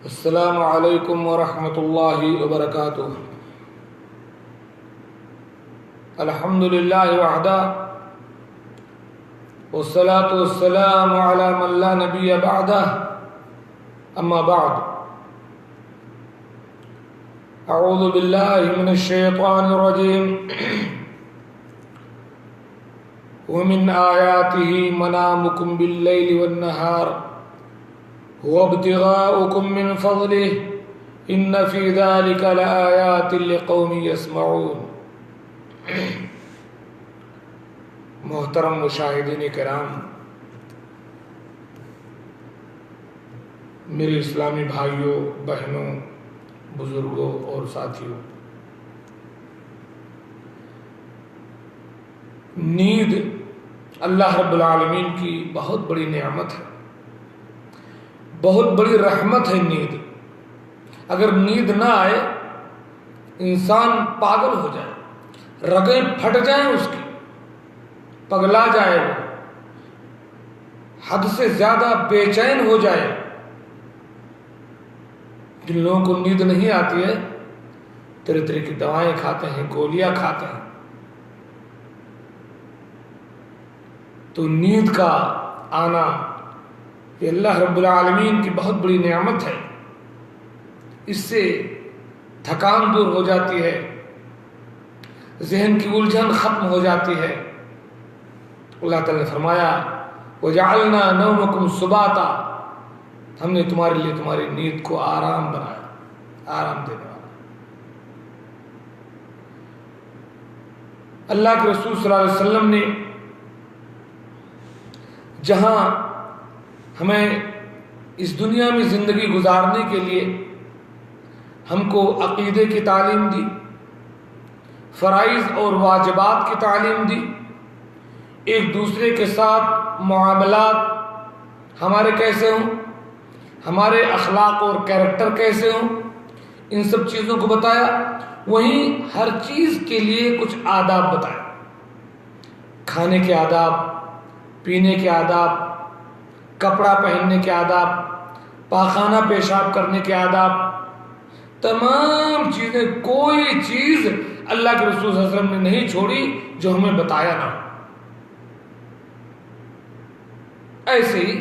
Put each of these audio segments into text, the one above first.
السلام علیکم ورحمۃ اللہ وبرکاتہ۔ الحمد للہ وحدہ والصلاة والسلام علی من لا نبی بعدہ، اما بعد، اعوذ باللہ من الشیطان الرجیم۔ ومن آیاتہ منامکم باللیل والنہار وابتغاؤکم من فضلہ ان فی ذلک لآیات لقوم یسمعون۔ محترم مشاہدین کرام، میرے اسلامی بھائیوں، بہنوں، بزرگوں اور ساتھیوں، نیند اللہ رب العالمین کی بہت بڑی نعمت ہے، بہت بڑی رحمت ہے نیند۔ اگر نیند نہ آئے انسان پاگل ہو جائے، رگیں پھٹ جائیں اس کی، پگلا جائے، وہ حد سے زیادہ بے چین ہو جائے۔ جن لوگوں کو نیند نہیں آتی ہے طرح طرح کی دوائیں کھاتے ہیں، گولیاں کھاتے ہیں۔ تو نیند کا آنا یہ اللہ رب العالمین کی بہت بڑی نعمت ہے۔ اس سے تھکان دور ہو جاتی ہے، ذہن کی الجھن ختم ہو جاتی ہے۔ اللہ تعالیٰ نے فرمایا وَجَعَلْنَا نَوْمَكُمْ سُبَاتًا، ہم نے تمہارے لیے تمہاری نیند کو آرام بنایا، آرام دینے والا۔ اللہ کے رسول صلی اللہ علیہ وسلم نے جہاں ہمیں اس دنیا میں زندگی گزارنے کے لیے ہم کو عقیدے کی تعلیم دی، فرائض اور واجبات کی تعلیم دی، ایک دوسرے کے ساتھ معاملات ہمارے کیسے ہوں، ہمارے اخلاق اور کیریکٹر کیسے ہوں، ان سب چیزوں کو بتایا۔ وہیں ہر چیز کے لیے کچھ آداب بتایا، کھانے کے آداب، پینے کے آداب، کپڑا پہننے کے آداب، پاخانہ پیشاب کرنے کے آداب، تمام چیزیں، کوئی چیز اللہ کے رسول صلی اللہ علیہ وسلم نے نہیں چھوڑی جو ہمیں بتایا نہ۔ ایسے ہی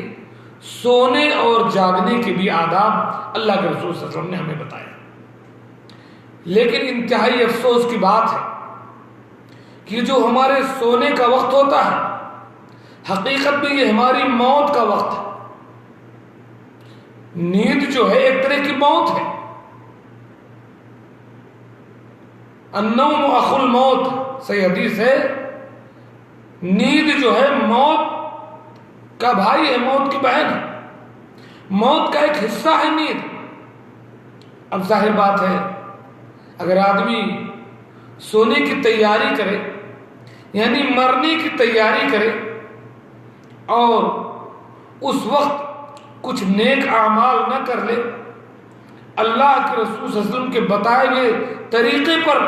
سونے اور جاگنے کے بھی آداب اللہ کے رسول صلی اللہ علیہ وسلم نے ہمیں بتایا۔ لیکن انتہائی افسوس کی بات ہے کہ جو ہمارے سونے کا وقت ہوتا ہے، حقیقت میں یہ ہماری موت کا وقت ہے۔ نیند جو ہے ایک طرح کی موت ہے۔ النوم اخو الموت، صحیح حدیث ہے۔ نیند جو ہے موت کا بھائی ہے، موت کی بہن ہے، موت کا ایک حصہ ہے نیند۔ اب ظاہر بات ہے اگر آدمی سونے کی تیاری کرے، یعنی مرنے کی تیاری کرے، اور اس وقت کچھ نیک اعمال نہ کر لے، اللہ کے رسول صلی اللہ علیہ وسلم کے بتائے ہوئے طریقے پر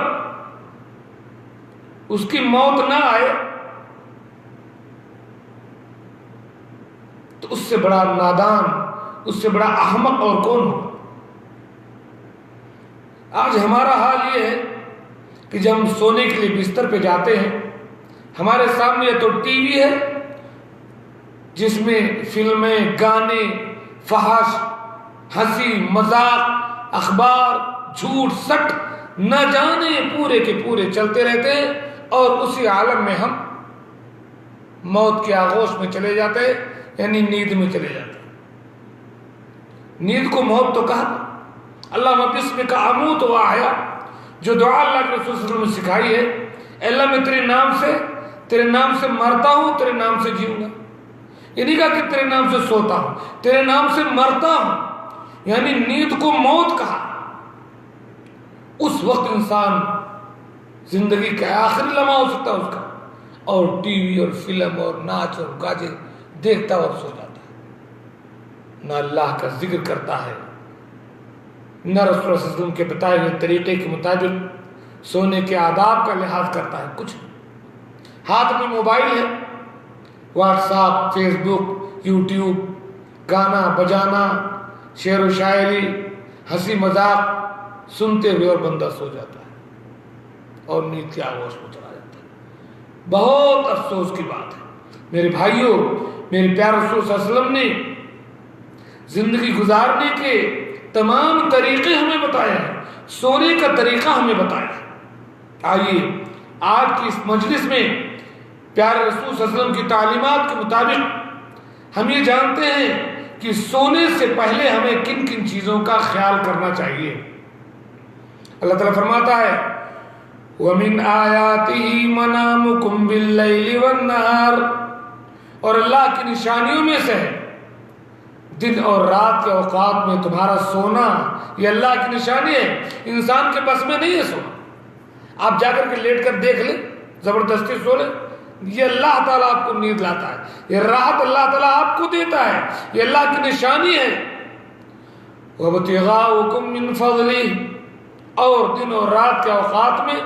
اس کی موت نہ آئے، تو اس سے بڑا نادان، اس سے بڑا احمق اور کون ہو۔ آج ہمارا حال یہ ہے کہ جب ہم سونے کے لیے بستر پہ جاتے ہیں، ہمارے سامنے تو ٹی وی ہے جس میں فلمیں، گانے، فحش، ہنسی، مذاق، اخبار، جھوٹ، سٹ، نہ جانے پورے کے پورے چلتے رہتے ہیں، اور اسی عالم میں ہم موت کے آغوش میں چلے جاتے ہیں، یعنی نیند میں چلے جاتے ہیں۔ نیند کو موت تو کہا، اللہ بسمک اموت واحیا، جو دعا اللہ کے رسول صلی اللہ علیہ وسلم نے سکھائی ہے، اے اللہ میں تیرے نام سے مرتا ہوں، تیرے نام سے جیوں گا۔ یہ نہیں کہا کہ تیرے نام سے سوتا ہوں، تیرے نام سے مرتا ہوں، یعنی نیند کو موت کہا۔ اس وقت انسان زندگی کا آخری لمحہ ہو سکتا ہے اس کا، اور ٹی وی اور فلم اور ناچ اور گاجے دیکھتا اور سو جاتا ہے، نہ اللہ کا ذکر کرتا ہے، نہ رسول اللہ صلی اللہ علیہ وسلم کے بتائے ہوئے طریقے کے مطابق سونے کے آداب کا لحاظ کرتا ہے، کچھ ہاتھ میں موبائل ہے، واٹس ایپ، فیس بک، یوٹیوب، گانا بجانا، شعر و شاعری، ہنسی مذاق سنتے ہوئے اور بندہ سو جاتا ہے اور نیند کے آغوش میں چلا جاتا ہے۔ بہت افسوس کی بات ہے میرے بھائیوں، میرے پیارے رسول صلی اللہ علیہ وسلم نے زندگی گزارنے کے تمام طریقے ہمیں بتایا ہیں، سونے کا طریقہ ہمیں بتایا ہے۔ آئیے آج کی اس مجلس میں پیارے رسول صلی اللہ علیہ وسلم کی تعلیمات کے مطابق ہم یہ جانتے ہیں کہ سونے سے پہلے ہمیں کن کن چیزوں کا خیال کرنا چاہیے۔ اللہ تعالیٰ فرماتا ہے وَمِنْ آيَاتِهِ مَنَامُكُمْ بِاللَّيْلِ وَالنَّهَارِ، اور اللہ کی نشانیوں میں سے ہے دن اور رات کے اوقات میں تمہارا سونا۔ یہ اللہ کی نشانی ہے، انسان کے بس میں نہیں ہے سونا۔ آپ جا کر کے لیٹ کر دیکھ لیں، زبردستی سو لیں، یہ اللہ تعالیٰ آپ کو نیند لاتا ہے، یہ راحت اللہ تعالیٰ آپ کو دیتا ہے، یہ اللہ کی نشانی ہے۔ وَابْتِغَاؤُكُم مِّن فَضْلِهِ، اور دن اور رات کے اوقات میں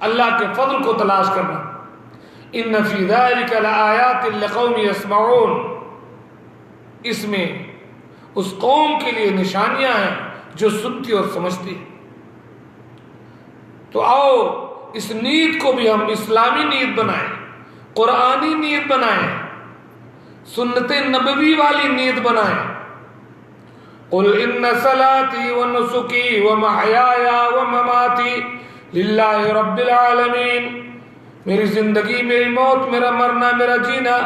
اللہ کے فضل کو تلاش کرنا۔ إِنَّ فِي ذَلِكَ لَآيَاتٍ لِقَوْمٍ يَسْمَعُونَ، اس میں اس قوم کے لیے نشانیاں ہیں جو سنتی اور سمجھتی۔ تو آؤ اس نیند کو بھی ہم اسلامی نیند بنائیں، قرآنی نیند بنائیں، سنت نبوی والی نیند بنائیں۔ قل ان صلاتي ونسكي ومحياي ومماتي لله رب العالمین، میری زندگی، میری موت، میرا مرنا، میرا جینا،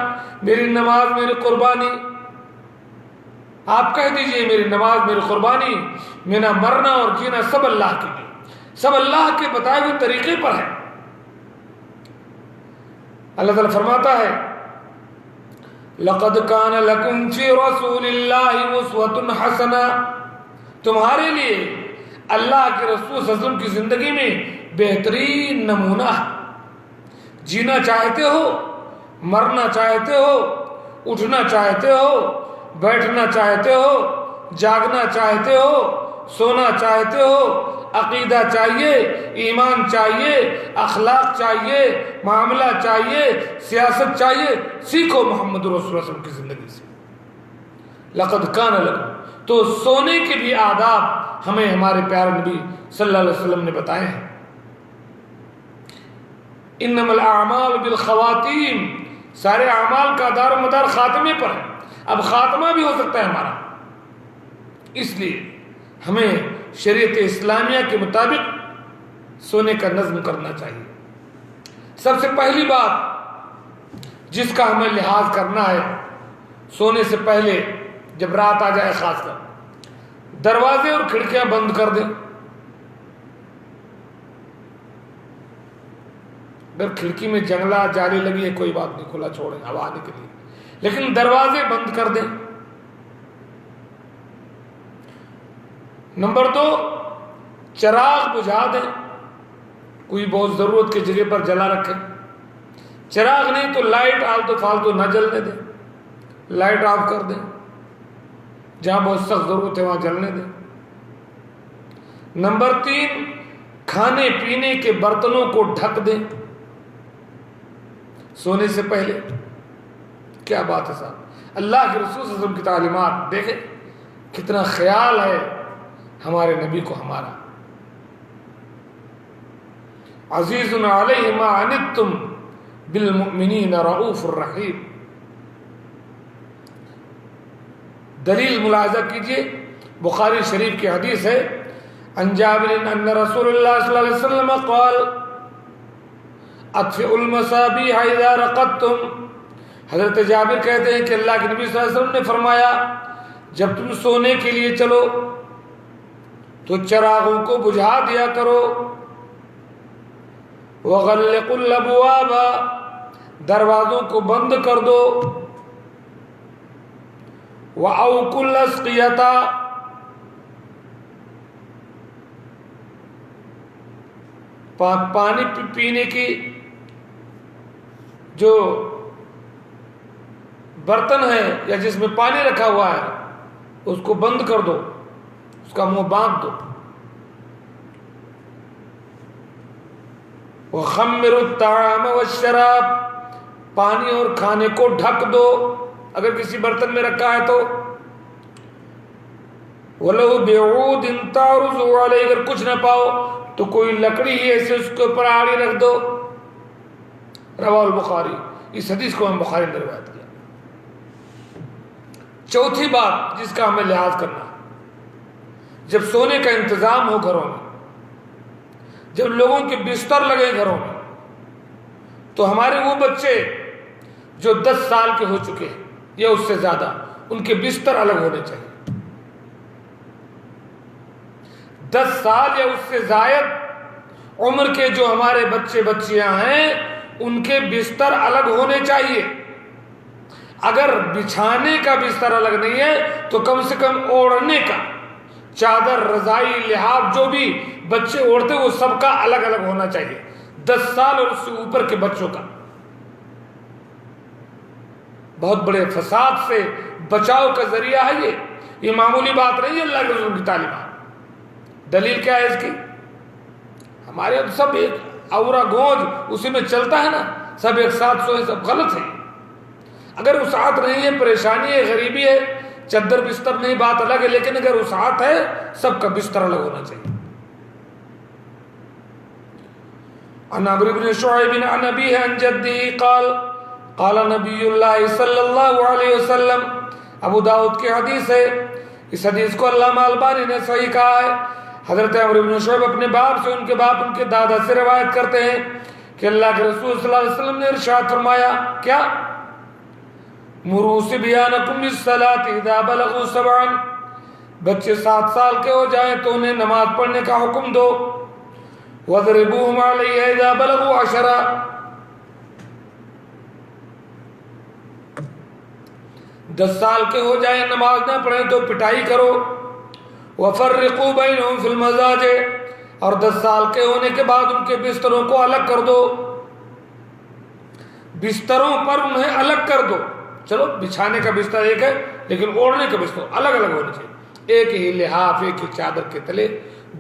میری نماز، میری قربانی، آپ کہہ دیجئے میری نماز، میری قربانی، میرا مرنا اور جینا سب اللہ کے لیے، سب اللہ کے بتائے ہوئے طریقے پر ہے۔ اللہ تعالیٰ فرماتا ہے لَقَدْ كَانَ لَكُمْ فِي رَسُولِ اللَّهِ أُسْوَةٌ حَسَنَةٌ، تمہارے لیے اللہ کے رسول صلی اللہ علیہ وسلم کی زندگی میں بہترین نمونہ ہے۔ جینا چاہتے ہو، مرنا چاہتے ہو، اٹھنا چاہتے ہو، بیٹھنا چاہتے ہو، جاگنا چاہتے ہو، سونا چاہتے ہو، عقیدہ چاہیے، ایمان چاہیے، اخلاق چاہیے، معاملہ چاہیے، سیاست چاہیے، سیکھو محمد رسول اللہ صلی اللہ علیہ وسلم کی زندگی سے۔ لقد کان لکم، تو سونے کے بھی آداب ہمیں ہمارے پیارے نبی صلی اللہ علیہ وسلم نے بتائے ہیں۔ انما الاعمال بالخواتیم، سارے اعمال کا دار و مدار خاتمے پر ہے، اب خاتمہ بھی ہو سکتا ہے ہمارا، اس لیے ہمیں شریعت اسلامیہ کے مطابق سونے کا نظم کرنا چاہیے۔ سب سے پہلی بات جس کا ہمیں لحاظ کرنا ہے سونے سے پہلے، جب رات آ جائے خاص کر، دروازے اور کھڑکیاں بند کر دیں۔ اگر کھڑکی میں جنگلہ جالی لگی ہے کوئی بات نہیں، کھلا چھوڑیں ہوا آنے کے لیے، لیکن دروازے بند کر دیں۔ نمبر 2، چراغ بجھا دیں، کوئی بہت ضرورت کی جگہ پر جلا رکھیں۔ چراغ نہیں تو لائٹ آلتو فالتو نہ جلنے دیں، لائٹ آف کر دیں، جہاں بہت سخت ضرورت ہے وہاں جلنے دیں۔ نمبر 3، کھانے پینے کے برتنوں کو ڈھک دیں سونے سے پہلے۔ کیا بات ہے صاحب، اللہ کے رسول صلی اللہ علیہ وسلم کی تعلیمات دیکھیں، کتنا خیال ہے ہمارے نبی کو ہمارا۔ عزیز علیہ ما عنتم بالمؤمنین رؤوف الرحیم۔ دلیل ملاحظہ کیجئے، بخاری شریف کی حدیث ہے، عن جابر ان رسول اللہ صلی اللہ علیہ وسلم قال اطفئوا المصابیح اذا رقدتم۔ حضرت جابر کہتے ہیں کہ اللہ کے نبی صلی اللہ علیہ وسلم نے فرمایا جب تم سونے کے لیے چلو تو چراغوں کو بجھا دیا کرو۔ وغلقوا الابواب، دروازوں کو بند کر دو۔ وأوقوا الاسقیۃ، پانی پینے کی جو برتن ہے یا جس میں پانی رکھا ہوا ہے اس کو بند کر دو، اس کا منہ باندھ دو۔ وَخَمِّرُوا الطَّعَامَ وَالشَّرَابَ، پانی اور کھانے کو ڈھک دو، اگر کسی برتن میں رکھا ہے تو۔ وَلَوْ بِعُودٍ تَعْرُضُ عَلَيْهِ، اگر کچھ نہ پاؤ تو کوئی لکڑی ایسے اس کے اوپر آڑی رکھ دو. رواہ البخاری، اس حدیث کو ہم بخاری نے روایت کیا. چوتھی بات جس کا ہمیں لحاظ کرنا، جب سونے کا انتظام ہو گھروں میں، جب لوگوں کے بستر لگے گھروں میں، تو ہمارے وہ بچے جو 10 سال کے ہو چکے ہیں یا اس سے زیادہ، ان کے بستر الگ ہونے چاہیے. 10 سال یا اس سے زائد عمر کے جو ہمارے بچے بچیاں ہیں ان کے بستر الگ ہونے چاہیے. اگر بچھانے کا بستر الگ نہیں ہے تو کم سے کم اوڑھنے کا، چادر، رضائی، لحاف جو بھی بچے اوڑھتے وہ سب کا الگ الگ ہونا چاہیے. 10 سال اور اس سے اوپر کے بچوں کا. بہت بڑے فساد سے بچاؤ کا ذریعہ ہے یہ معمولی بات نہیں ہے. اللہ کے رسول کی تعلیمات. دلیل کیا ہے اس کی؟ ہمارے سب ایک اورا گونج اسی میں چلتا ہے نا، سب ایک ساتھ سوئے، سب غلط ہے. اگر وسعت نہیں ہے، پریشانی ہے، غریبی ہے، چادر بستر نہیں، بات الگ ہے، لیکن اگر وسعت ہے سب کا بستر الگ ہونا چاہیے. عن عمرو بن شعیب عن ابیہ عن جدہ قال قال نبی اللہ صلی اللہ علیہ وسلم. ابو داؤد کی حدیث ہے. اس حدیث کو علامہ البانی نے صحیح کہا ہے. حضرت عمرو بن شعیب اپنے باپ سے، ان کے باپ ان کے دادا سے روایت کرتے ہیں کہ اللہ کے رسول صلی اللہ علیہ وسلم نے ارشاد فرمایا، کیا؟ مروا صبیانکم بالصلاۃ اذا بلغوا 7، بچے 7 سال کے ہو جائیں تو انہیں نماز پڑھنے کا حکم دو. واضربوہم علیہا اذا بلغوا 10، 10 سال کے ہو جائیں نماز نہ پڑھیں تو پٹائی کرو. وفرقوا بینہم فی المضاجع، اور 10 سال کے ہونے کے بعد ان کے بستروں کو الگ کر دو. بستروں پر انہیں الگ کر دو. چلو بچھانے کا بستر ایک ہے لیکن اوڑھنے کا بستر الگ الگ ہونے چاہیے. ایک ہی لحاف، ایک ہی چادر کے تلے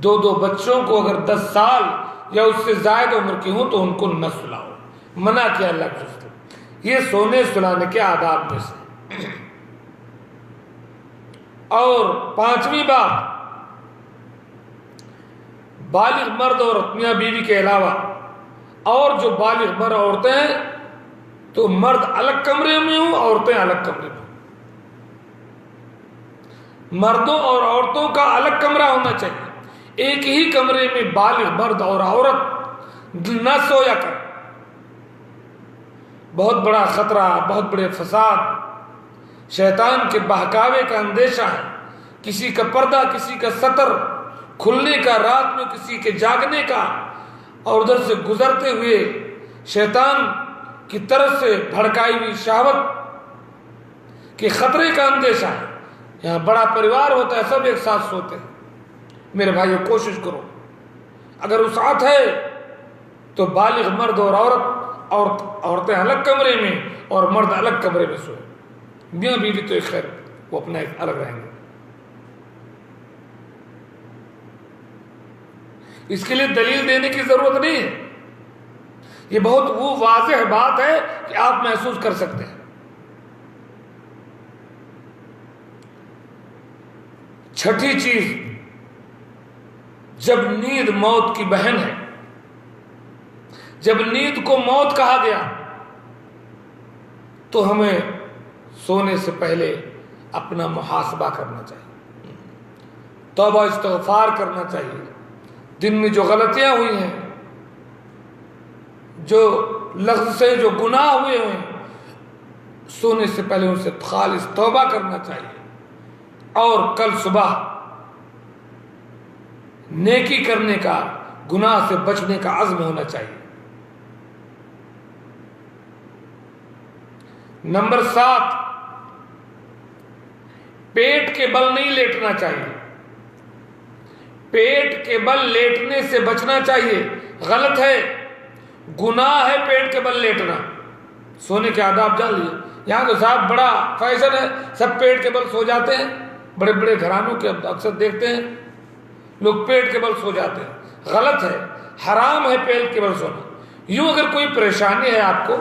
دو بچوں کو اگر 10 سال یا اس سے زائد عمر کی ہوں تو ان کو نہ سلاؤ. منع کیا اللہ کے رسول. یہ سونے سلانے کے آداب میں سے. اور 5ویں بات، بالغ مرد اور میاں بیوی کے علاوہ اور جو بالغ مرد عورتیں ہیں تو مرد الگ کمرے میں ہوں، عورتیں الگ کمرے میں ہوں. مردوں اور عورتوں کا الگ کمرہ ہونا چاہیے. ایک ہی کمرے میں بالغ مرد اور عورت نہ سویا کر. بہت بڑا خطرہ، بہت بڑے فساد، شیطان کے بہکاوے کا اندیشہ ہے. کسی کا پردہ، کسی کا ستر کھلنے کا، رات میں کسی کے جاگنے کا، اور ادھر سے گزرتے ہوئے شیطان کی طرف سے بھڑکائی ہوئی شہوت کے خطرے کا اندیشہ ہے. یہاں بڑا پریوار ہوتا ہے، سب ایک ساتھ سوتے ہیں. میرے بھائیو کوشش کرو، اگر وسعت ہے تو بالغ مرد اور عورتیں الگ کمرے میں اور مرد الگ کمرے میں سوئے. میاں بیوی تو ایک خیر وہ اپنا ایک الگ رہیں گے. اس کے لیے دلیل دینے کی ضرورت نہیں ہے. یہ بہت وہ واضح بات ہے کہ آپ محسوس کر سکتے ہیں. چھٹی چیز، جب نیند موت کی بہن ہے، جب نیند کو موت کہا گیا تو ہمیں سونے سے پہلے اپنا محاسبہ کرنا چاہیے، توبہ استغفار کرنا چاہیے. دن میں جو غلطیاں ہوئی ہیں، جو لفظ سے جو گناہ ہوئے ہیں، سونے سے پہلے ان سے خالص توبہ کرنا چاہیے اور کل صبح نیکی کرنے کا، گناہ سے بچنے کا عزم ہونا چاہیے. نمبر 7، پیٹ کے بل نہیں لیٹنا چاہیے. پیٹ کے بل لیٹنے سے بچنا چاہیے. غلط ہے، گناہ ہے پیٹ کے بل لیٹنا. سونے کے آداب جان لیجیے. یہاں تو صاحب بڑا فیشن ہے، سب پیٹ کے بل سو جاتے ہیں. بڑے بڑے گھرانوں کے اکثر دیکھتے ہیں لوگ پیٹ کے بل سو جاتے ہیں. غلط ہے، حرام ہے پیٹ کے بل سونا. یوں اگر کوئی پریشانی ہے آپ کو،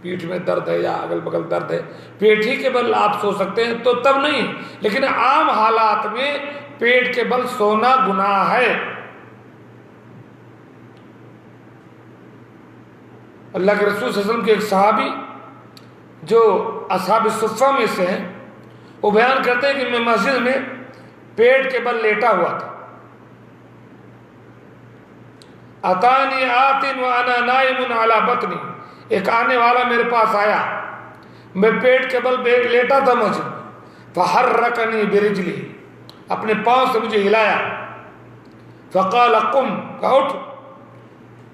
پیٹھ میں درد ہے یا اگل بگل درد ہے، پیٹ ہی کے بل آپ سو سکتے ہیں تو تب نہیں. لیکن عام حالات میں پیٹ کے بل سونا گناہ ہے۔ اللہ کے رسول صلی اللہ علیہ وسلم کے ایک صحابی جو اصحاب الصفہ میں سے ہیں، وہ بیان کرتے ہیں کہ میں مسجد میں پیٹ کے بل لیٹا ہوا تھا، اتانی آتن وانا نائم علی بطنی، ایک آنے والا میرے پاس آیا، میں پیٹ کے بل لیٹا تھا مسجد میں، فحرکنی برجلی، اپنے پاؤں سے مجھے ہلایا، فقال قم، کہا اٹھ،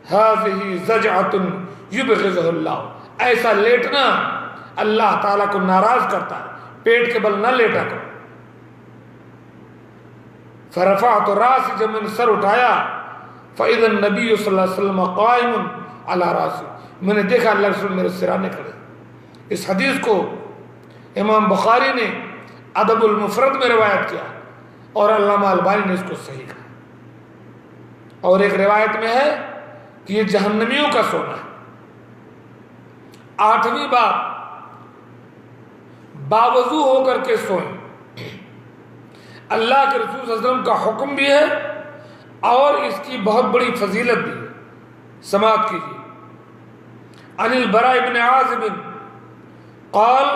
هذه زجعة یبغضها اللہ، ایسا لیٹنا اللہ تعالیٰ کو ناراض کرتا ہے، پیٹ کے بل نہ لیٹا کرو۔ فرفعت رأسی، جب میں نے سر اٹھایا، فإذا النبی صلی اللہ علیہ وسلم قائم علی رأسی، میں نے دیکھا اللہ رسول میرے سرانے کھڑے۔ اس حدیث کو امام بخاری نے ادب المفرد میں روایت کیا اور علامہ البانی نے اس کو صحیح کہا، اور ایک روایت میں ہے کہ یہ جہنمیوں کا سونا ہے۔ 8ویں بات، باوضو ہو کر کے سوئیں۔ اللہ کے رسول صلی اللہ علیہ وسلم کا حکم بھی ہے اور اس کی بہت بڑی فضیلت بھی ہے، سماعت کیجیے۔ عن البراء بن عازب قال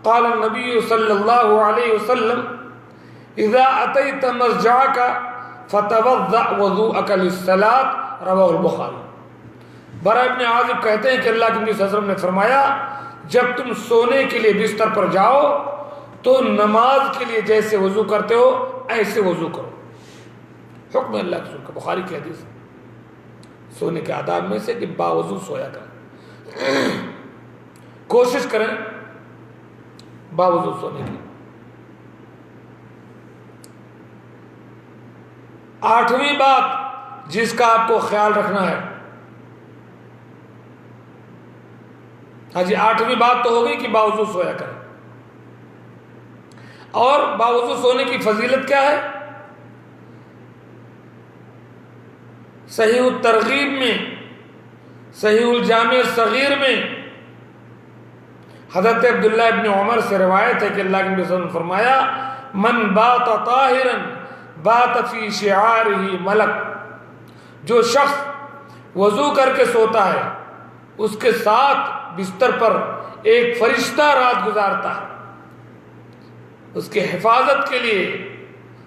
قال النبی صلی اللہ علیہ وسلم اذا اتیت مسجعک فتوضأ وضوءک للصلاة، رواہ البخاری۔ براء بن عازب کہتے ہیں کہ اللہ کے نبی صلی اللہ علیہ وسلم نے فرمایا، جب تم سونے کے لیے بستر پر جاؤ تو نماز کے لیے جیسے وضو کرتے ہو ایسے وضو کرو۔ حکم اللہ کے رسول کا، بخاری کی حدیث ہے۔ سونے کے آداب میں سے کہ باوضو سویا کریں، کوشش کریں باوضو سونے کی۔ 8ویں بات جس کا آپ کو خیال رکھنا ہے، ہاں جی 8ویں بات تو ہو گئی کہ باوضو سویا کریں، اور باوضو سونے کی فضیلت کیا ہے؟ صحیح الترغیب میں، صحیح الجامع الصغیر میں حضرت عبداللہ ابن عمر سے روایت ہے کہ اللہ کے نبی صلی اللہ علیہ وسلم نے فرمایا، من بات طاہرا بات فی شعارہ ملک، جو شخص وضو کر کے سوتا ہے اس کے ساتھ بستر پر ایک فرشتہ رات گزارتا ہے، اس کے حفاظت کے لیے،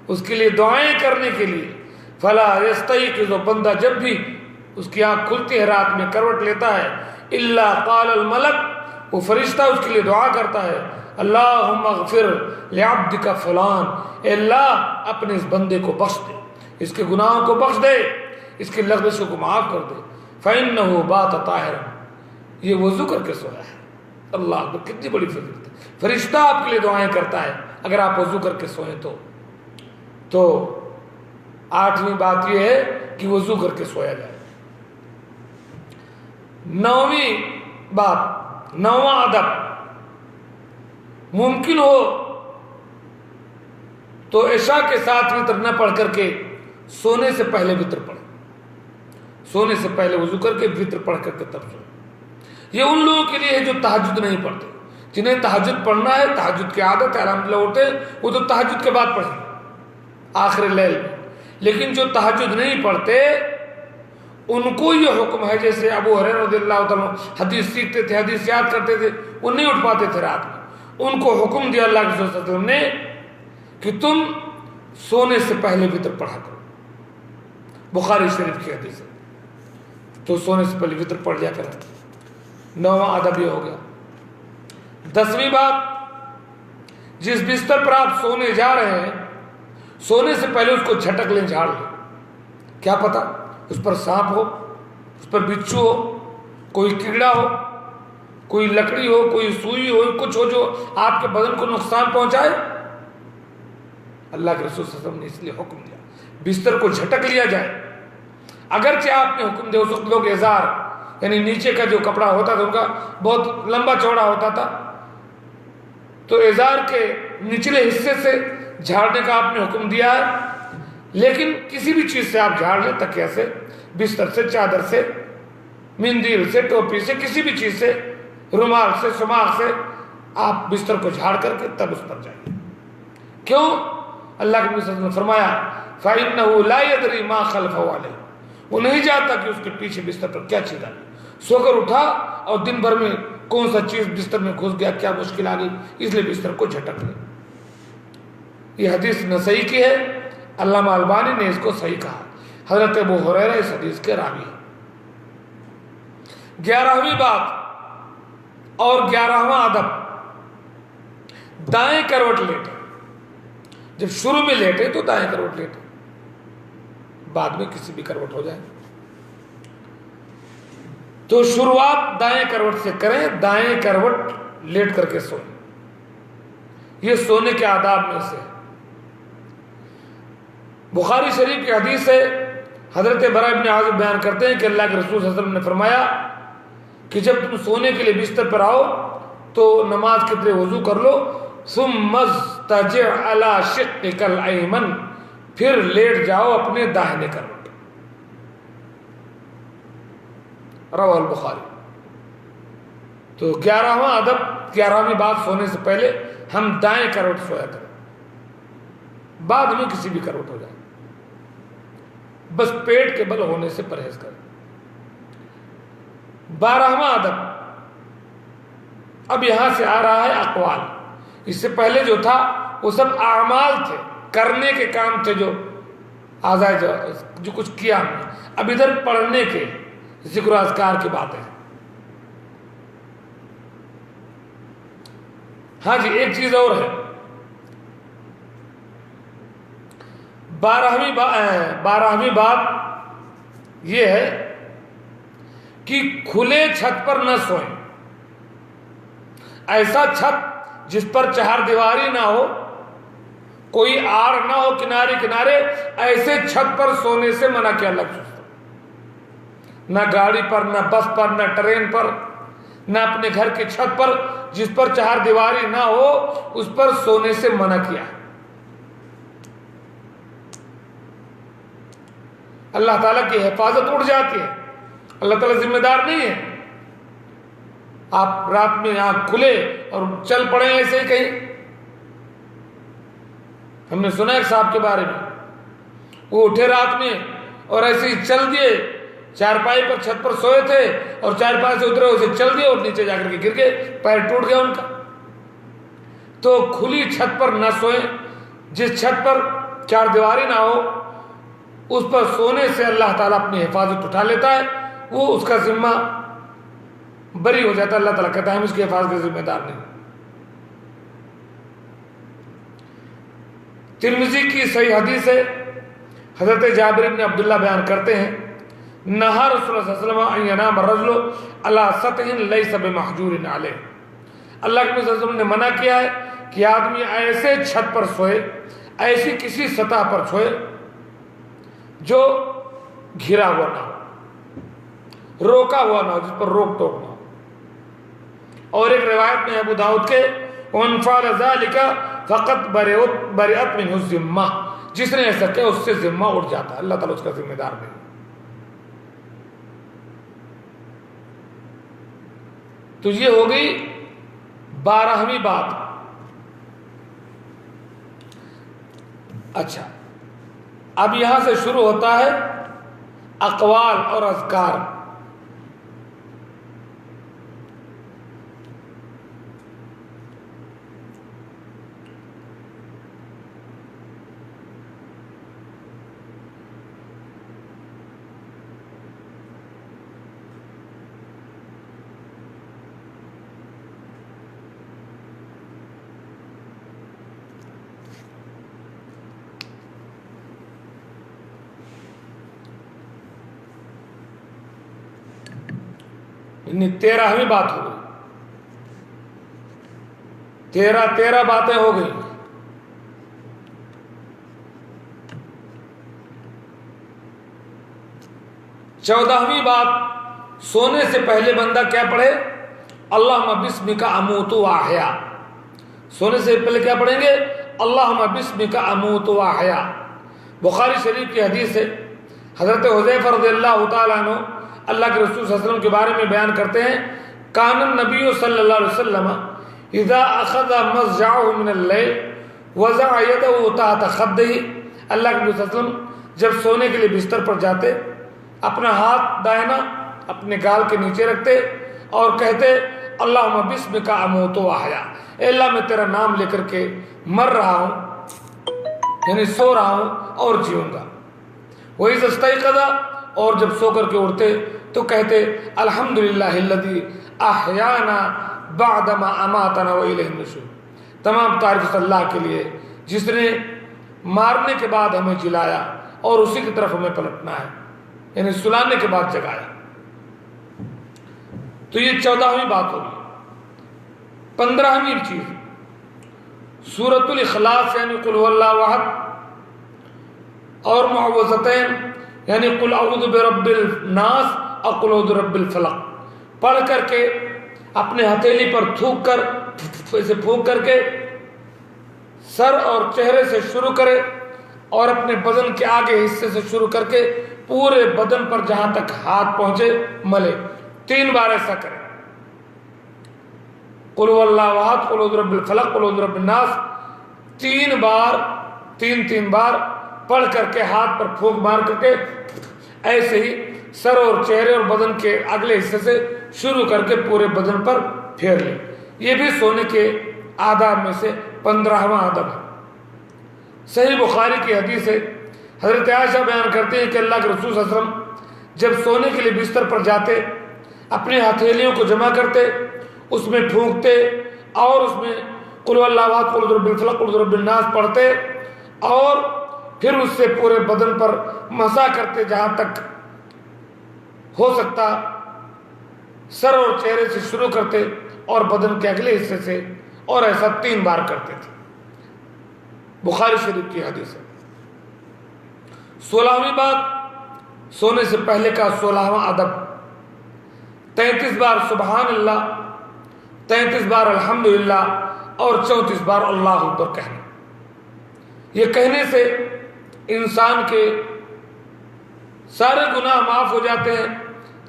اس کے لیے دعائیں کرنے کے لیے۔ فلا یستیقظ، بندہ جب بھی اس کی آنکھ کھلتی ہے رات میں کروٹ لیتا ہے، الا قال الملک، وہ فرشتہ اس کے لیے دعا کرتا ہے، اللہم اغفر لعبدک فلان، اے اللہ اپنے اس بندے کو بخش دے، اس کے گناہوں کو بخش دے، اس کی لغزشوں کو معاف کر دے، فإنہ بات طاہرا، یہ وضو کر کے سویا ہے۔ اللہ اکبر، کتنی بڑی فضیلت ہے، فرشتہ آپ کے لیے دعائیں کرتا ہے اگر آپ وضو کر کے سوئیں تو 8ویں بات یہ ہے کہ وضو کر کے سویا جائے۔ 9ویں بات، 9واں ادب، ممکن ہو تو عشاء کے ساتھ وتر نہ پڑھ کر کے سونے سے پہلے وتر پڑھیں، سونے سے پہلے وضو کر کے وتر پڑھ کر کے تب سوئیں۔ یہ ان لوگوں کے لیے ہے جو تہجد نہیں پڑھتے، جنہیں تہجد پڑھنا ہے، تہجد کی عادت ہے، الحمدللہ اٹھتے وہ تو تہجد کے بعد پڑھیں آخر لیل میں، لیکن جو تہجد نہیں پڑھتے ان کو یہ حکم ہے، جیسے ابو ہریرہ رضی اللہ تعالیٰ حدیث سیکھتے تھے، حدیث یاد کرتے تھے، وہ نہیں اٹھ پاتے تھے رات میں، ان کو حکم دیا اللہ کے رسول صلی اللہ علیہ وسلم نے کہ تم سونے سے پہلے وتر پڑھا کرو، بخاری شریف کی حدیث ہے، تو سونے سے پہلے وتر پڑھ لیا کریں۔ 9واں ادب یہ ہو گیا۔ 10ویں بات، جس بستر پر آپ سونے جا رہے ہیں سونے سے پہلے اس کو جھٹک لیں، جھاڑ لیں، کیا پتا اس پر سانپ ہو، اس پر بچھو ہو، کوئی کیڑا ہو، کوئی لکڑی ہو، کوئی سوئی ہو، کچھ ہو جو آپ کے بدن کو نقصان پہنچائے۔ اللہ کے رسول صلی اللہ علیہ وسلم نے اس لیے حکم دیا بستر کو جھٹک لیا جائے۔ اگرچہ آپ نے حکم دیا، اس وقت لوگ ازار یعنی نیچے کا جو کپڑا ہوتا تھا ان کا بہت لمبا چوڑا ہوتا تھا، تو ازار کے نچلے حصے سے جھاڑنے کا آپ نے حکم دیا ہے، لیکن کسی بھی چیز سے آپ جھاڑ لیں، تکیہ سے، بستر سے، چادر سے، مندیل سے، ٹوپی سے، کسی بھی چیز سے، رومال سے، سماغ سے، آپ بستر کو جھاڑ کر کے تب اس پر جائیں۔ کیوں؟ اللہ کے نبی صلی اللہ علیہ وسلم نے فرمایا فَإِنَّهُ لَا يَدْرِي مَا خَلْفَهُ عَلَيْهِ، وہ نہیں جانتا کہ اس کے پیچھے بستر پر کیا چیز آئی، سو کر اٹھا اور دن بھر میں کون سا چیز بستر میں گھس گیا، کیا مشکل آ گئی، اس لیے بستر کو جھٹک لے۔ یہ حدیث نسائی کی ہے، علامہ البانی نے اس کو صحیح کہا۔ حضرت ابو ہریرہ اس حدیث کے راوی ہیں۔ 11ویں بات اور 11واں ادب، دائیں کروٹ لیٹے۔ جب شروع میں لیٹے تو دائیں کروٹ لیٹے، بعد میں کسی بھی کروٹ ہو جائے تو شروعات دائیں کروٹ سے کریں، دائیں کروٹ لیٹ کر کے سوئیں، یہ سونے کے آداب میں سے۔ بخاری شریف کی حدیث ہے، حضرت براء بن عازب بیان کرتے ہیں کہ اللہ کے رسول صلی اللہ علیہ وسلم نے فرمایا کہ جب تم سونے کے لیے بستر پر آؤ تو نماز کے لیے وضو کر لو، ثم اضطجع علی شقک الایمن، پھر لیٹ جاؤ اپنے داہنے کروٹ۔ رواہ البخاری۔ تو 11واں ادب، 11ویں بات، سونے سے پہلے ہم دائیں کروٹ سویا کریں، بعد میں کسی بھی کروٹ ہو جائے، بس پیٹ کے بل ہونے سے پرہیز کریں۔ 12واں ادب، اب یہاں سے آ رہا ہے اقوال۔ اس سے پہلے جو تھا وہ سب اعمال تھے، کرنے کے کام تھے، جو آزائے جو کچھ کیا ہم نے۔ اب ادھر پڑھنے کے، ذکر و اذکار کی باتیں۔ ہاں جی، ایک چیز اور ہے، 12ویں بات یہ ہے کہ کھلے چھت پر نہ سوئیں۔ ایسا چھت جس پر چہار دیواری نہ ہو، کوئی آڑ نہ ہو کنارے کنارے، ایسے چھت پر سونے سے منع کیا اللہ کے رسول۔ نہ گاڑی پر، نہ بس پر، نہ ٹرین پر، نہ اپنے گھر کی چھت پر، جس پر چہار دیواری نہ ہو اس پر سونے سے منع کیا۔ اللہ تعالیٰ کی حفاظت اڑ جاتی ہے، اللہ تعالیٰ ذمہ دار نہیں ہے۔ آپ رات میں آنکھ کھلے اور چل پڑے ایسے ہی کہیں۔ ہم نے سنا ایک صاحب کے بارے میں، وہ اٹھے رات میں اور ایسے ہی چل دیے، چارپائی پر چھت پر سوئے تھے اور چارپائی سے اترے اسے چل دیے اور نیچے جا کر کے گر گئے، پیر ٹوٹ گیا ان کا۔ تو کھلی چھت پر نہ سوئیں، جس چھت پر چار دیواری نہ ہو اس پر سونے سے اللہ تعالیٰ اپنی حفاظت اٹھا لیتا ہے، وہ اس کا ذمہ بری ہو جاتا ہے۔ اللہ تعالیٰ کہتا ہے ہم اس کی حفاظت کے ذمہ دار نہیں۔ ترمذی کی صحیح حدیث ہے، حضرت جابر بن عبداللہ بیان کرتے ہیں، نہا رسول اللہ صلی اللہ علیہ وسلم ان ینام الرجل علی سطح لیس بمحجور علیہ، اللہ کے نبی صلی اللہ علیہ وسلم نے منع کیا ہے کہ آدمی ایسے چھت پر سوئے، ایسی کسی سطح پر سوئے جو گھرا ہوا نہ ہو، روکا ہوا نہ ہو، جس پر روک ٹوک نہ ہو۔ اور ایک روایت میں ابو داؤد کے وَمَنْ فَعَلَ ذَلِكَ فَقَدْ بَرِئَتْ مِنْهُ الذِّمَّةُ، جس نے ایسا کیا اس سے ذمہ اٹھ جاتا ہے، اللہ تعالیٰ اس کا ذمہ دار نہیں۔ تو یہ ہو گئی 12ویں بات۔ اچھا، اب یہاں سے شروع ہوتا ہے اقوال اور اذکار۔ یعنی 13ویں بات ہو گئی، 13 باتیں ہو گئی۔ چودہویں بات، سونے سے پہلے بندہ کیا پڑھے؟ اللہم بسمک اموت و احیا۔ سونے سے پہلے کیا پڑھیں گے؟ اللہم بسمک اموت و احیا۔ بخاری شریف کی حدیث ہے، حضرت حذیفہ رضی اللہ تعالیٰ عنہ اللہ کے رسول صلی اللہ علیہ وسلم کے بارے میں بیان کرتے ہیں، کان النبی صلی اللہ علیہ وسلم اذا اخذ مضجعه من اللیل وضع یدہ تحت خدہ، اللہ کے نبی صلی اللہ علیہ وسلم جب سونے کے لیے بستر پر جاتے اپنا ہاتھ دائنا اپنے گال کے نیچے رکھتے اور کہتے اللہم بسمک اموت و احیا، اے اللہ میں تیرا نام لے کر کے مر رہا ہوں، یعنی سو رہا ہوں اور جیوں گا۔ وَإِذَا اسْتَيْقَظَ، اور جب سو کر کے اٹھتے تو کہتے الحمدللہ الذی احیانا بعدما اماتنا وإلیہ النشور، تمام تعریف اللہ کے لیے جس نے مارنے کے بعد ہمیں جلایا اور اسی کی طرف ہمیں پلٹنا ہے، یعنی سلانے کے بعد جگایا۔ تو یہ 14ویں بات ہوگی۔ 15ویں چیز سورۃ الاخلاص یعنی قل هو اللہ احد اور معوذتین یعنی قل اعوذ برب الناس اور قل اعوذ برب الفلق پڑھ کر کے اپنے ہتھیلی پر تھوک کر اسے پھونک کر کے سر اور چہرے سے شروع کرے اور اپنے بدن کے آگے حصے سے شروع کر کے پورے بدن پر جہاں تک ہاتھ پہنچے ملے، 3 بار ایسا کرے۔ قل هو اللہ احد، قل اعوذ برب الفلق، قل اعوذ برب الناس، 3 بار 3 بار پڑھ کر کے ہاتھ پر پھونک مار کر کے ایسے ہی سر اور چہرے اور بدن کے اگلے حصے سے شروع کر کے پورے بدن پر پھیر لے۔ یہ بھی سونے کے آداب میں سے 15واں آداب ہے۔ صحیح بخاری کی حدیث ہے، حضرت عائشہ بیان کرتے ہیں کہ اللہ کے رسول صلی اللہ علیہ وسلم جب سونے کے لیے بستر پر جاتے اپنے ہتھیلیوں کو جمع کرتے، اس میں پھونکتے اور اس میں قل اللہ احد، قل رب الفلق، قل رب الناس پڑھتے اور پھر اس سے پورے بدن پر مسح کرتے جہاں تک ہو سکتا سر اور چہرے سے شروع کرتے اور بدن کے اگلے حصے سے، اور ایسا 3 بار کرتے تھے۔ بخاری شریف کی حدیث ہے۔ 16ویں بات سونے سے پہلے کا 16واں ادب، 33 بار سبحان اللہ، 33 بار الحمدللہ اور 34 بار اللہ اکبر کہنا۔ یہ کہنے سے انسان کے سارے گناہ معاف ہو جاتے ہیں،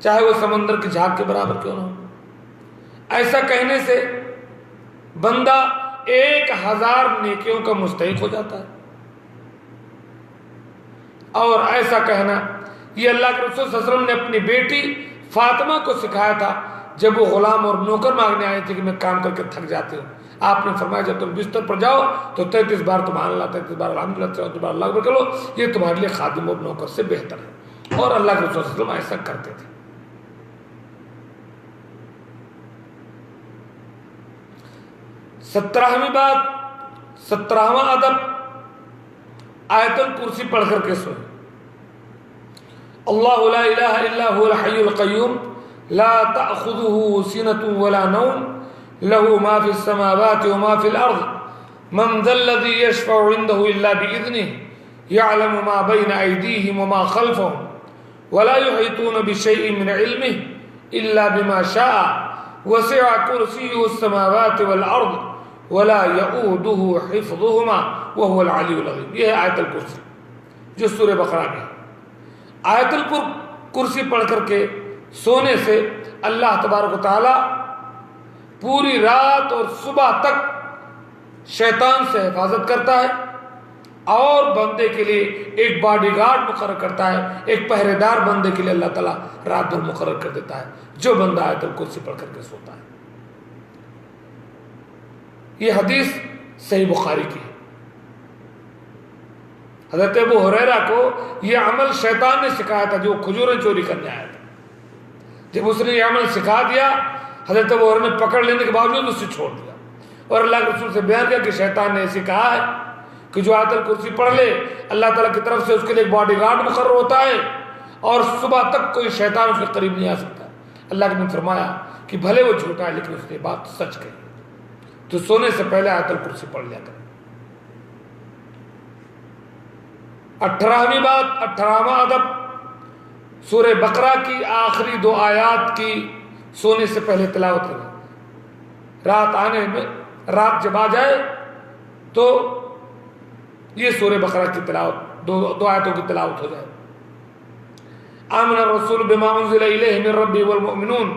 چاہے وہ سمندر کی جھاگ کے برابر کیوں نہ ہو۔ ایسا کہنے سے بندہ 1000 نیکیوں کا مستحق ہو جاتا ہے۔ اور ایسا کہنا یہ اللہ کے رسول صلی اللہ علیہ وسلم نے اپنی بیٹی فاطمہ کو سکھایا تھا جب وہ غلام اور نوکر مانگنے آئے تھے کہ میں کام کر کے تھک جاتی ہوں۔ آپ نے فرمایا جب تم بستر پر جاؤ تو 33 بار سبحان اللہ، 33 بار الحمدللہ، 33 بار اللہ اکبر کرو، یہ تمہارے لیے خادم اور نوکر سے بہتر ہے۔ اور اللہ کے رسول صلی اللہ علیہ وسلم ایسا کرتے تھے۔ 17ویں بات، 17واں ادب، آیت الکرسی پڑھ کر کے سوئے۔ اللہ لا الہ الا هو الحی القیوم لا تأخذه سنة ولا نوم له ما في السماوات وما في الأرض من ذا الذي يشفع عنده إلا بإذنه يعلم ما بين أيديهم وما خلفهم ولا يحيطون بشيء من علمه إلا بما شاء وسع كرسيه السماوات والأرض ولا يؤوده حفظهما وهو العلي العظيم۔ یہ ہے آیت الکرسی جو سورہ بقرہ میں ہے۔ آیت الکرسی پڑھ کر کے سونے سے اللہ تبارک و تعالی پوری رات اور صبح تک شیطان سے حفاظت کرتا ہے اور بندے کے لیے ایک باڈی گارڈ مقرر کرتا ہے، ایک پہرے دار بندے کے لیے اللہ تعالیٰ رات بھر مقرر کر دیتا ہے جو بندہ آیت الکرسی پڑھ کر کے سوتا ہے۔ یہ حدیث صحیح بخاری کی ہے۔ حضرت ابو ہریرہ کو یہ عمل شیطان نے سکھایا تھا جو کھجوریں چوری کرنے آیا تھا۔ جب اس نے یہ عمل سکھا دیا، حضرت ابو ہریرہ نے پکڑ لینے کے باوجود اسے چھوڑ دیا اور اللہ کے رسول سے بیان کیا کہ شیطان نے ایسے کہا ہے کہ جو آیت الکرسی پڑھ لے اللہ تعالیٰ کی طرف سے اس کے لیے ایک باڈی گارڈ مقرر ہوتا ہے اور صبح تک کوئی شیطان اس کے قریب نہیں آ سکتا۔ اللہ نے فرمایا کہ بھلے وہ جھوٹا ہے لیکن اس نے بات سچ کہی، تو سونے سے پہلے آیت الکرسی پڑھ لیا کریں۔ 18ویں بات، 18واں ادب، سورہ بقرہ کی آخری 2 آیات کی سونے سے پہلے تلاوت کریں۔ رات جب آ جائے تو یہ سورہ بقرہ کی تلاوت 2 آیتوں کی تلاوت ہو جائے۔ آمن الرسول بما انزل الیہ من ربہ والمؤمنون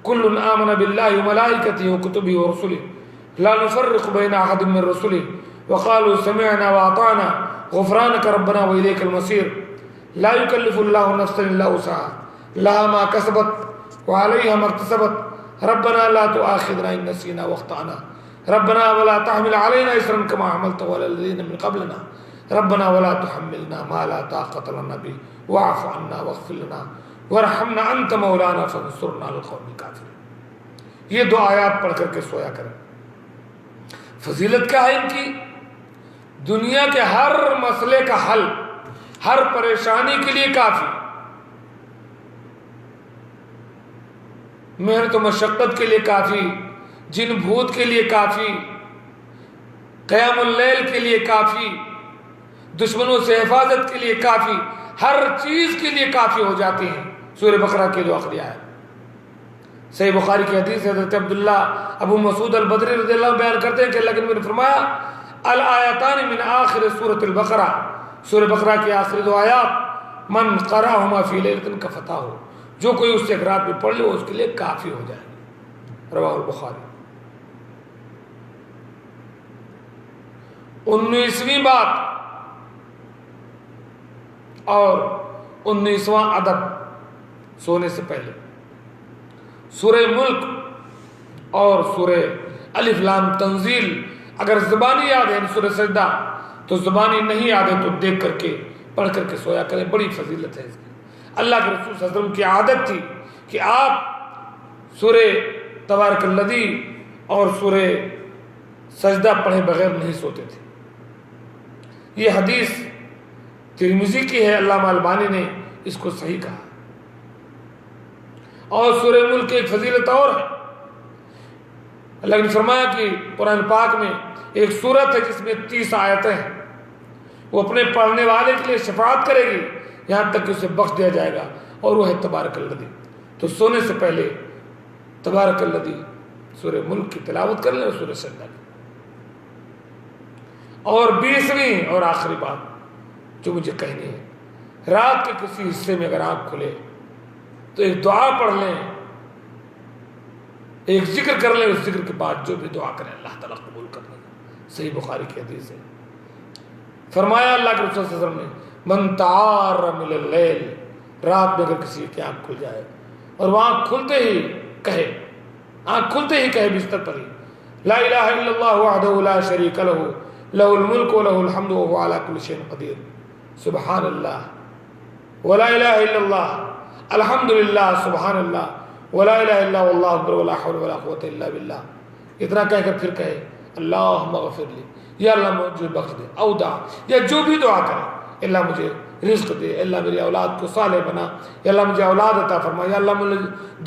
کل آمن باللہ وملائکتہ وکتبہ ورسلہ لا نفرق بین احد من رسلہ وقالوا سمعنا واطعنا غفرانك ربنا واليك المصير لا يكلف الله نفسا الا وسعها لها ما كسبت وعليها ما اكتسبت ربنا لا تؤاخذنا ان نسينا واخطانا ربنا ولا تحمل علينا اسرا كما حملته على الذين من قبلنا ربنا ولا تحملنا ما لا طاقة لنا به واعف عنا واغفر لنا وارحمنا انت مولانا فانصرنا على القوم الكافرين. یہ دو آیات پڑھ کر کے سویا کریں. فضیلت کیا ہے ان کی؟ دنیا کے ہر مسئلے کا حل، ہر پریشانی کے لیے کافی، محنت و مشقت کے لیے کافی، جن بھوت کے لیے کافی، قیام اللیل کے لیے کافی، دشمنوں سے حفاظت کے لیے کافی، ہر چیز کے لیے کافی ہو جاتی ہیں. سورہ بقرہ کے جو آخری آیت، صحیح بخاری کی حدیث ہے، حضرت عبداللہ ابو مسعود البدری رضی اللہ عنہ بیان کرتے ہیں کہ اللہ کے نبی نے فرمایا الآیتان من آخر سورۃ البقرہ، سورہ بقرہ کی آخری دو آیات من قرأہما فی لیلۃ کفتہ، جو کوئی اس سے ایک رات میں پڑھ لے وہ اس کے لیے کافی ہو جائے. رواہ البخاری. 19ویں بات اور 19واں ادب سونے سے پہلے، سورہ ملک اور سورہ الف لام تنزیل اگر زبانی یاد ہے، سورہ سجدہ تو زبانی نہیں یاد ہے تو دیکھ کر کے پڑھ کر کے سویا کریں، بڑی فضیلت ہے اس کی. اللہ کے رسول صلی اللہ علیہ وسلم کی عادت تھی کہ آپ سورہ تبارک الذی اور سورہ سجدہ پڑھے بغیر نہیں سوتے تھے. یہ حدیث ترمذی کی ہے، علامہ البانی نے اس کو صحیح کہا. اور سورہ ملک کی ایک فضیلت اور ہے، اللہ نے فرمایا کہ قرآن پاک میں ایک سورت ہے جس میں 30 آیتیں ہیں، وہ اپنے پڑھنے والے کے لیے شفاعت کرے گی یہاں تک کہ اسے بخش دیا جائے گا، اور وہ ہے تبارک الذی. تو سونے سے پہلے تبارک الذی سورہ ملک کی تلاوت کر لیں اور سورہ سجدہ کی. اور 20ویں اور آخری بات جو مجھے کہنی ہے، رات کے کسی حصے میں اگر آنکھ کھلے تو ایک دعا پڑھ لیں، ایک ذکر کر لیں، اس ذکر کے بعد جو بھی دعا کریں اللہ تعالیٰ قبول کر لیں. صحیح بخاری کی حدیث ہے. فرمایا اللہ کے رسول صلی اللہ علیہ وسلم نے من تعار من اللیل، رات میں اگر کسی کی آنکھ کھل جائے اور وہ آنکھ کھلتے ہی کہے بستر پر ہی لا الہ الا اللہ وحدہ لا شریک لہ لہ الملک و لہ الحمد وهو علی کل شیء قدیر سبحان اللہ ولا الہ الا اللہ الحمد للہ سبحان اللہ ولا الہ الا اللہ اکبر ولا حول ولا قوة الا باللہ. اتنا کہہ کر پھر کہے اللہم اغفر لی، یا اللہ مجھے بخش دے، او دعا یا جو بھی دعا کرے، اللہ مجھے رزق دے، اللہ میری اولاد کو صالح بنا، یا اللہ مجھے اولاد عطا فرما، یا اللہ مجھے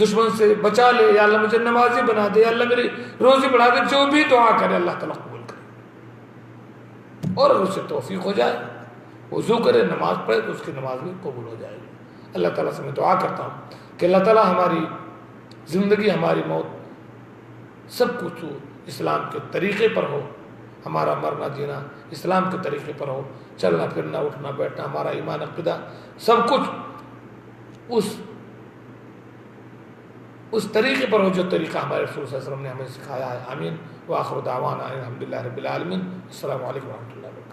دشمن سے بچا لے، یا اللہ مجھے نمازی بنا دے، یا اللہ میری روزی بڑھا دے. جو بھی دعا کرے اللہ تعالیٰ قبول کرے. اور اگر اسے توفیق ہو جائے، وضو کرے، نماز پڑھے تو اس کی نماز بھی قبول ہو جائے گی. اللہ تعالیٰ سے میں دعا کرتا ہوں کہ اللہ تعالیٰ ہماری زندگی، ہماری موت، سب کچھ اسلام کے طریقے پر ہو، ہمارا مرنا جینا اسلام کے طریقے پر ہو، چلنا پھرنا اٹھنا بیٹھنا، ہمارا ایمان عقیدہ سب کچھ اس طریقے پر ہو جو طریقہ ہمارے رسول صلی اللہ علیہ وسلم نے ہمیں سکھایا ہے. آمین. وآخر دعوانا الحمدللہ رب العالمین. السلام علیکم ورحمۃ اللہ وبرکاتہ.